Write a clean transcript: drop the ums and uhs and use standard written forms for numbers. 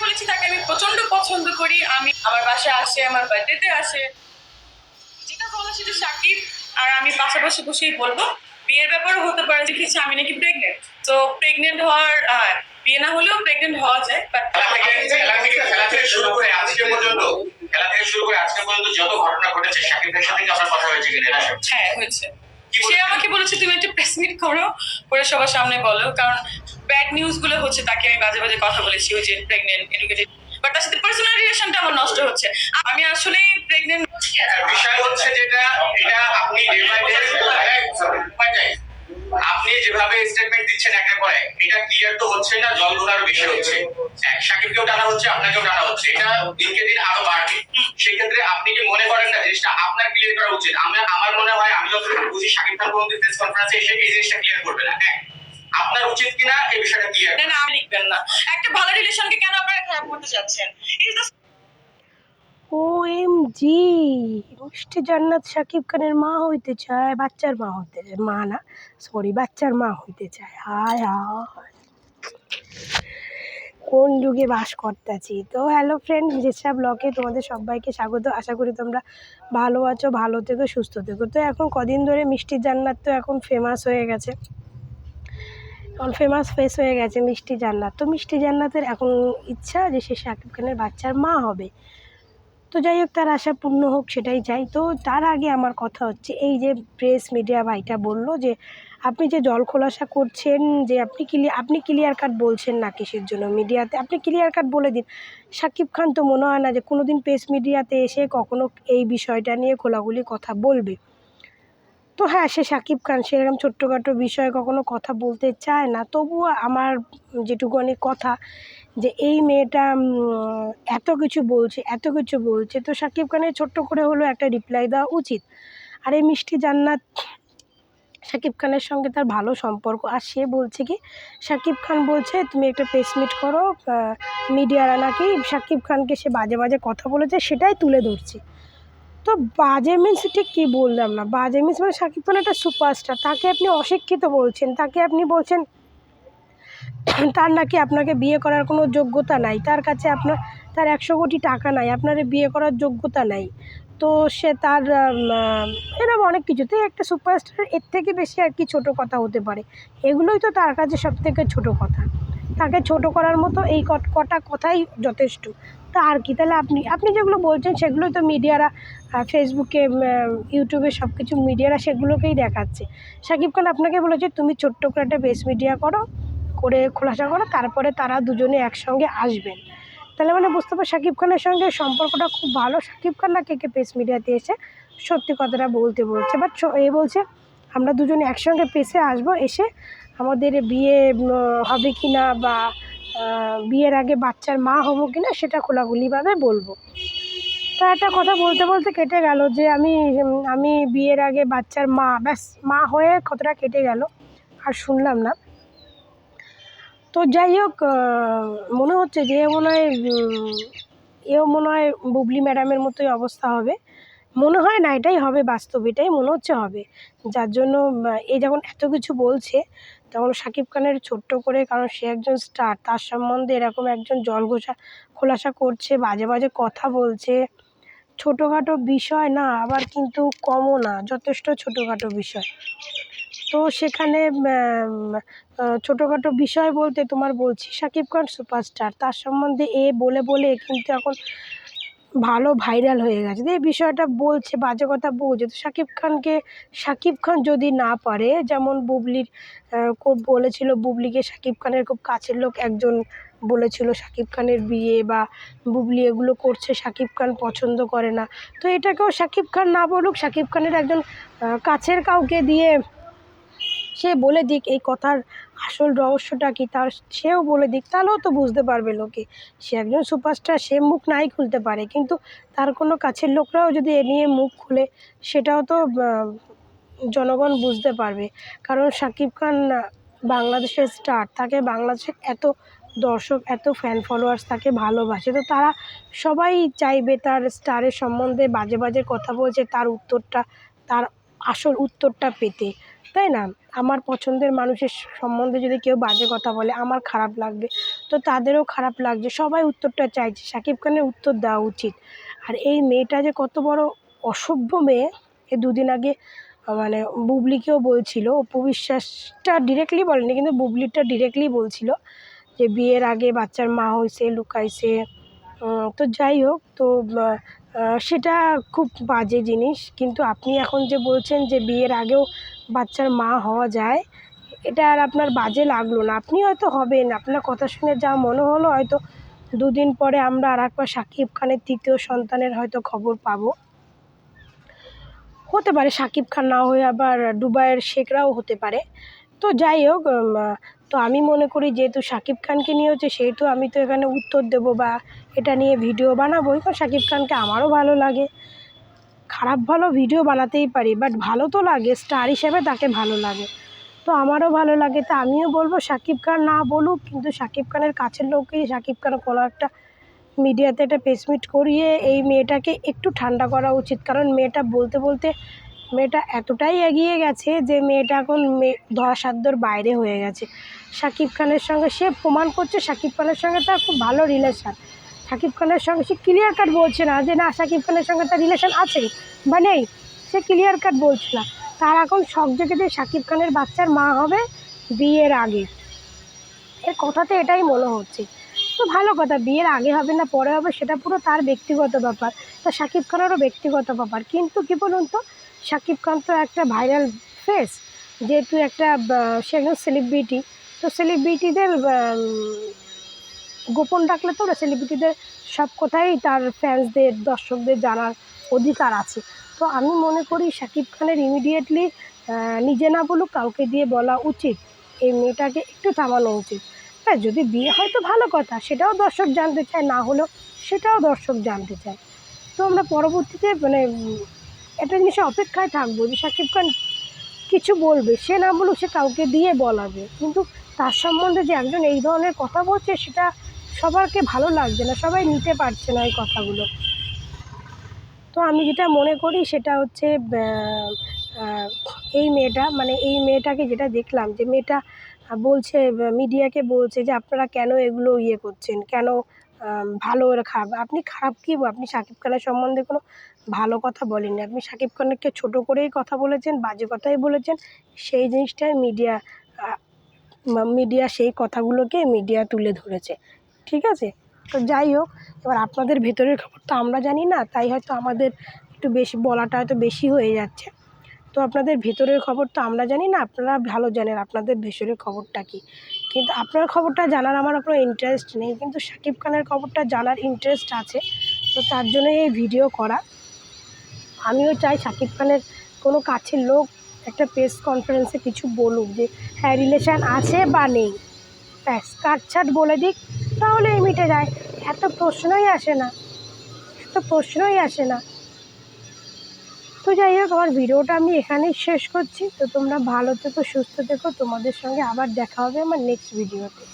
বলেছি তাকে আমি প্রচন্ড পছন্দ করি। আমি আমার বাসায় আসে, আমার বার্থডেতে আসে। যেটা বলো সেটা সাকিব আর আমি পাশাপাশি বসেই বলবো। বিয়ের ব্যাপারও হতে পারে, দেখেছি আমি নাকি প্রেগনেন্ট। তো প্রেগনেন্ট হওয়ার বিয়ে না হলেও প্রেগনেন্ট হওয়া যায়। বাট খেলা থেকে শুরু করে আজকে পর্যন্ত যত ঘটনা ঘটেছে সাকিবের সাথে কি আপনার কথা হয়েছে কিনা? হ্যাঁ, হয়েছে। সে আমাকে বলেছে তুমি একটা প্রেস মিট করো, করে সবার সামনে বলো, কারণ ব্যাড নিউজ গুলো হচ্ছে তাকে আমি বাজে বাজে কথা বলেছি, ওই যে প্রেগনেন্ট এডুকেটেড, বাট তার সাথে পার্সোনাল রিলেশনটা আমার নষ্ট হচ্ছে। আমি আসলেই প্রেগনেন্ট। বিষয় হচ্ছে যেটা এটা আপনি ডে বাই ডে আপনি যেভাবে স্টেটমেন্ট দিচ্ছেন একের পর এক, এটা ক্লিয়ার তো হচ্ছে না, জল ঘোলার বেশি হচ্ছে। সাকিবকেও টানা হচ্ছে, আপনাকেও টানা হচ্ছে, এটা দিনকে দিন আরো বাড়বে। সেক্ষেত্রে আপনি কি মনে করেন না জিনিসটা আপনার ক্লিয়ার করা উচিত? আমার মনে হয়, আমি যতটুকু বুঝি সাকিব খান কোন প্রেস কনফারেন্সে এসে এই জিনিসটা ক্লিয়ার করবে না। হ্যাঁ, আপনার উচিত কিনা এই বিষয়টা ক্লিয়ার? না, আমি লিখবেন না। একটা ভালো রিলেশনকে কেন আপনারা খারাপ করতে চাচ্ছেন? OMG, মিষ্টি জান্নাত শাকিব খানের মা হইতে চায়, বাচ্চার মা হইতে চায়, মা না সরি বাচ্চার মা হইতে চায়। হায় হায়, কোন যুগে বাস করতেছি। তো হ্যালো ফ্রেন্ড, যেসব ব্লগে তোমাদের সবাইকে স্বাগত। আশা করি তোমরা ভালো আছো, ভালো থেকো, সুস্থ থেকো। তো এখন কদিন ধরে মিষ্টি জান্নাত তো এখন ফেমাস হয়ে গেছে, এখন ফেমাস ফেস হয়ে গেছে মিষ্টি জান্নাত। তো মিষ্টি জান্নাতের এখন ইচ্ছা যে সে শাকিব খানের বাচ্চার মা হবে। তো যাই হোক, তার আশা পূর্ণ হোক, সেটাই চাই। তো তার আগে আমার কথা হচ্ছে, এই যে প্রেস মিডিয়া ভাইটা বলল যে আপনি যে জল খোলাসা করছেন, যে আপনি ক্লিয়ার কাট বলছেন না কিসের জন্য মিডিয়াতে, আপনি ক্লিয়ার কাট বলে দিন। শাকিব খান তো মনে হয় না যে কোনো দিন প্রেস মিডিয়াতে এসে কখনো এই বিষয়টা নিয়ে খোলাখুলি কথা বলবে। তো হ্যাঁ, সে শাকিব খান, সেরকম ছোট্টখাটো বিষয়ে কখনো কথা বলতে চায় না। তবুও আমার যেটুকুনি কথা, যে এই মেয়েটা এত কিছু বলছে, তো শাকিব খানের ছোট্ট করে হলেও একটা রিপ্লাই দেওয়া উচিত। আর এই মিষ্টি জান্নাত, শাকিব খানের সঙ্গে তার ভালো সম্পর্ক, আর সে বলছে কি, শাকিব খান বলছে তুমি একটা প্রেস মিট করো, মিডিয়ারা নাকি শাকিব খানকে সে বাজে বাজে কথা বলেছে, সেটাই তুলে ধরছে। তো বাজে মিন্স ঠিক কী বললাম না, বাজে মিন্স মানে শাকিব খান একটা সুপারস্টার, তাকে আপনি অশিক্ষিত বলছেন, তাকে আপনি বলছেন তার নাকি আপনাকে বিয়ে করার কোনো যোগ্যতা নাই, তার কাছে তার 100 কোটি টাকা নাই, আপনার বিয়ে করার যোগ্যতা নাই। তো সে তার এরকম অনেক কিছুতে একটা সুপারস্টার, এর থেকে বেশি আর কি ছোটো কথা হতে পারে? এগুলোই তো তার কাছে সবথেকে ছোটো কথা। তাকে ছোট করার মতো এই কটা কথাই যথেষ্ট। তা আর কি? তাহলে আপনি যেগুলো বলছেন সেগুলোই তো মিডিয়ারা, ফেসবুকে, ইউটিউবে সব কিছু মিডিয়ারা সেগুলোকেই দেখাচ্ছে। শাকিব খান আপনাকে বলেছে তুমি ছোট্ট করে একটা প্রেস মিডিয়া করে খোলাসা করো, তারপরে তারা দুজনে একসঙ্গে আসবেন। তাহলে মানে বুঝতে পারো শাকিব খানের সঙ্গে সম্পর্কটা খুব ভালো। শাকিব খান না কে প্রেস মিডিয়াতে এসে সত্যি কথাটা বলছে, বাট এ বলছে আমরা দুজনে একসঙ্গে প্রেসে আসবো, এসে আমাদের বিয়ে হবে কি না, বা বিয়ের আগে বাচ্চার মা হবো কি না, সেটা খোলাখুলিভাবে বলবো। তো একটা কথা বলতে বলতে কেটে গেল, যে আমি বিয়ের আগে বাচ্চার মা, ব্যাস মা হয়ে কথাটা কেটে গেল, আর শুনলাম না। তো যাই হোক, মনে হচ্ছে যে এও মনে হয় বুবলি ম্যাডামের মতোই অবস্থা হবে। মনে হয় না, এটাই হবে, বাস্তব এটাই মনে হচ্ছে হবে। যার জন্য এ যখন এত কিছু বলছে, তখন শাকিব খানের ছোট্ট করে, কারণ সে একজন স্টার, তার সম্বন্ধে এরকম একজন খোলাসা করছে, বাজে বাজে কথা বলছে। ছোটোখাটো বিষয় না, আবার কিন্তু কমও না, যথেষ্ট ছোটোখাটো বিষয়। তো সেখানে ছোটোখাটো বিষয় বলতে তোমার বলছি, শাকিব খান সুপারস্টার, তার সম্বন্ধে বলে কিন্তু এখন ভালো ভাইরাল হয়ে গেছে। এই বিষয়টা বলছে, বাজে কথা বলছে। তো শাকিব খান যদি না পারে, যেমন বুবলির খুব বলেছিল, বুবলিকে শাকিব খানের খুব কাছের লোক একজন বলেছিল শাকিব খানের বিয়ে বা বুবলি এগুলো করছে, শাকিব খান পছন্দ করে না। তো এটাকেও শাকিব খান না বলুক, শাকিব খানের একজন কাছের কাউকে দিয়ে সে বলে দিক এই কথার আসল রহস্যটা কী, সেও বলে দিক, তাহলেও তো বুঝতে পারবে লোকে। সে একজন সুপারস্টার, সে মুখ নাই খুলতে পারে, কিন্তু তার কোনো কাছের লোকরাও যদি এ নিয়ে মুখ খুলে, সেটাও তো জনগণ বুঝতে পারবে। কারণ শাকিব খান বাংলাদেশের স্টার, তাকে বাংলাদেশের এত দর্শক, এত ফ্যান ফলোয়ার্স তাকে ভালোবাসে। তো তারা সবাই চাইবে তার স্টারের সম্বন্ধে বাজে বাজে কথা বলছে, তার আসল উত্তরটা পেতে। তাই না? আমার পছন্দের মানুষের সম্বন্ধে যদি কেউ বাজে কথা বলে আমার খারাপ লাগবে, তো তাদেরও খারাপ লাগছে। সবাই উত্তরটা চাইছে, শাকিব খানের উত্তর দেওয়া উচিত। আর এই মেয়েটা যে কত বড় অসভ্য মেয়ে, এ দুদিন আগে মানে বুবলিকেও বলছিল। অপু বিশ্বাসটা ডিরেক্টলি বলেনি, কিন্তু বুবলিটা ডিরেক্টলি বলছিল যে বিয়ের আগে বাচ্চার মা হয়েছে, লুকাইছে। তো যাই হোক, তো সেটা খুব বাজে জিনিস। কিন্তু আপনি এখন যে বলছেন যে বিয়ের আগেও বাচ্চার মা হওয়া যায়, এটা আর আপনার বাজে লাগলো না। আপনি হয়তো হবেন, আপনার কথা শুনে যা মনে হলো হয়তো দুদিন পরে আমরা আরেকবার শাকিব খানের তৃতীয় সন্তানের হয়তো খবর পাবো। হতে পারে শাকিব খান না হয়ে আবার দুবাইয়ের শেখরাও হতে পারে। তো যাই হোক, তো আমি মনে করি যেহেতু শাকিব খানকে নিয়ে হচ্ছে, সেহেতু আমি তো এখানে উত্তর দেবো বা এটা নিয়ে ভিডিও বানাবো। কারণ শাকিব খানকে আমারও ভালো লাগে, খারাপ ভালো ভিডিও বানাতেই পারি, বাট ভালো তো লাগে, স্টার হিসেবে তাকে ভালো লাগে। তো আমারও ভালো লাগে, তো আমিও বলবো শাকিব খান না বলুক, কিন্তু শাকিব খানের কাছের লোককেই শাকিব খান কোনো একটা মিডিয়াতে একটা প্রেস মিট করিয়ে এই মেয়েটাকে একটু ঠান্ডা করা উচিত। কারণ মেয়েটা বলতে বলতে মেয়েটা এতটাই এগিয়ে গেছে যে মেয়েটা এখন ধরাসাধ্যর বাইরে হয়ে গেছে। শাকিব খানের সঙ্গে সে প্রমাণ করছে, শাকিব খানের সঙ্গে তার খুব ভালো রিলেশান। শাকিব খানের সঙ্গে সে ক্লিয়ার কাট বলছে না যে না শাকিব খানের সঙ্গে তার রিলেশান আছে বা নেই, সে ক্লিয়ার কাট বলছে না। তার এখন শখ জেগেছে শাকিব খানের বাচ্চার মা হবে বিয়ের আগে, এর কথাতে এটাই মনে হচ্ছে। তো ভালো কথা, বিয়ের আগে হবে না পরে হবে সেটা পুরো তার ব্যক্তিগত ব্যাপার, তা শাকিব খানেরও ব্যক্তিগত ব্যাপার। কিন্তু কী বলুন তো, শাকিব খান তো একটা ভাইরাল ফেস, যেহেতু একটা সে একজন সেলিব্রিটি। তো সেলিব্রিটিদের গোপন রাখলে তো না, সেলিব্রিটিদের সব কথাই তার ফ্যান্সদের দর্শকদের জানার অধিকার আছে। তো আমি মনে করি শাকিব খানের ইমিডিয়েটলি নিজে না বলুক, কাউকে দিয়ে বলা উচিত, এই মেয়েটাকে একটু থামানো উচিত। হ্যাঁ, যদি বিয়ে হয় তো ভালো কথা, সেটাও দর্শক জানতে চায়, না হলেও সেটাও দর্শক জানতে চায়। তো আমরা পরবর্তীতে মানে একটা জিনিসের অপেক্ষায় থাকবো যে শাকিব খান কিছু বলবে, সে না বলুক, সে কাউকে দিয়ে বলাবে। কিন্তু তার সম্বন্ধে যে একজন এই ধরনের কথা বলছে, সেটা সবারকে ভালো লাগছে না, সবাই নিতে পারছে না এই কথাগুলো। তো আমি যেটা মনে করি সেটা হচ্ছে আহ, এই মেয়েটা, মানে এই মেয়েটাকে যেটা দেখলাম, যে মেয়েটা বলছে, মিডিয়াকে বলছে যে আপনারা কেন এগুলো ইয়ে করছেন, কেন ভালো খারাপ, আপনি খারাপ কী, আপনি শাকিব খানের সম্বন্ধে কোনো ভালো কথা বলেননি, আপনি শাকিব খানকে ছোটো করেই কথা বলেছেন, বাজে কথাই বলেছেন। সেই জিনিসটাই মিডিয়া সেই কথাগুলোকে মিডিয়া তুলে ধরেছে, ঠিক আছে? তো যাই হোক, এবার আপনাদের ভেতরের খবর তো আমরা জানি না, তাই হয়তো আমাদের একটু বেশি বলাটা হয়তো বেশি হয়ে যাচ্ছে। তো আপনাদের ভেতরের খবর তো আমরা জানি না, আপনারা ভালো জানেন আপনাদের ভেতরের খবরটা কী। কিন্তু আপনার খবরটা জানার আমার কোনো ইন্টারেস্ট নেই, কিন্তু শাকিব খানের খবরটা জানার ইন্টারেস্ট আছে। তো তার জন্যই এই ভিডিও করা। আমিও চাই শাকিব খানের কোনো কাছের লোক একটা প্রেস কনফারেন্সে কিছু বলুক যে হ্যাঁ রিলেশান আছে বা নেই, ব্যাস কাটছাট বলে দিক, তাহলেই মিটে যায়। এত প্রশ্নই আসে না, এত প্রশ্নই আসে না। তো যাই হোক, আমার ভিডিওটা আমি এখানেই শেষ করছি। তো তোমরা ভালো থেকো, সুস্থ থেকো, তোমাদের সঙ্গে আবার দেখা হবে আমার নেক্সট ভিডিওতে।